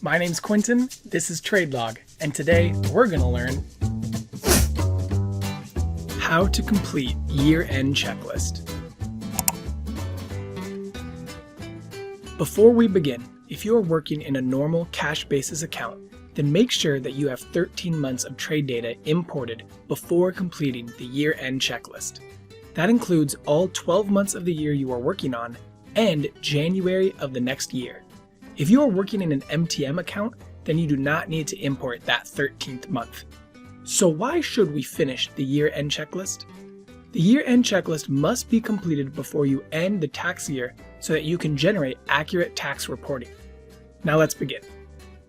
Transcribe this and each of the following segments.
My name's Quentin, this is TradeLog, and today we're going to learn how to complete year-end checklist. Before we begin, if you are working in a normal cash basis account, then make sure that you have 13 months of trade data imported before completing the year-end checklist. That includes all 12 months of the year you are working on and January of the next year. If you are working in an MTM account, then you do not need to import that 13th month. So why should we finish the year-end checklist? The year-end checklist must be completed before you end the tax year so that you can generate accurate tax reporting. Now let's begin.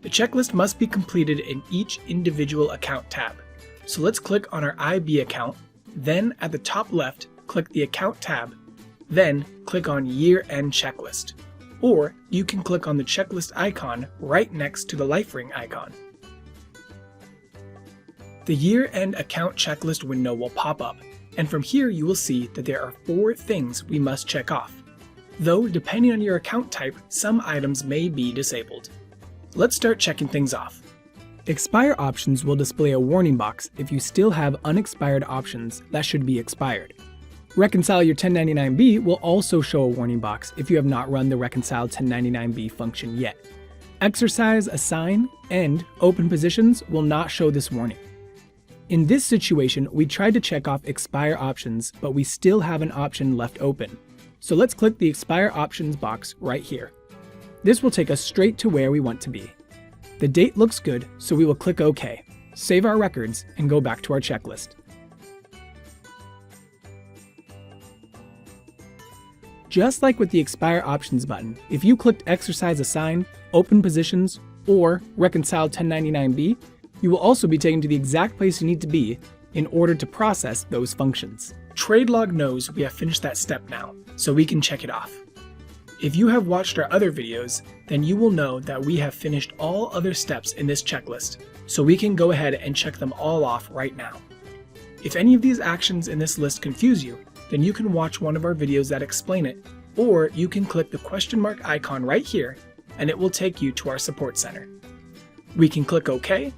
The checklist must be completed in each individual account tab. So let's click on our IB account, then at the top left, click the Account tab, then click on Year-End Checklist. Or you can click on the checklist icon right next to the life ring icon. The Year-End Account Checklist window will pop up, and from here you will see that there are 4 things we must check off. Though, depending on your account type, some items may be disabled. Let's start checking things off. Expire options will display a warning box if you still have unexpired options that should be expired. Reconcile your 1099B will also show a warning box if you have not run the Reconcile 1099B function yet. Exercise, Assign, and Open Positions will not show this warning. In this situation, we tried to check off Expire options, but we still have an option left open. So let's click the Expire Options box right here. This will take us straight to where we want to be. The date looks good, so we will click OK, save our records, and go back to our checklist. Just like with the Expire Options button, if you clicked Exercise Assign, Open Positions, or Reconcile 1099B, you will also be taken to the exact place you need to be in order to process those functions. TradeLog knows we have finished that step now, so we can check it off. If you have watched our other videos, then you will know that we have finished all other steps in this checklist, so we can go ahead and check them all off right now. If any of these actions in this list confuse you, then you can watch one of our videos that explain it, or you can click the question mark icon right here, and it will take you to our support center. We can click OK,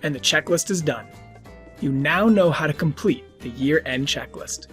and the checklist is done. You now know how to complete the year-end checklist.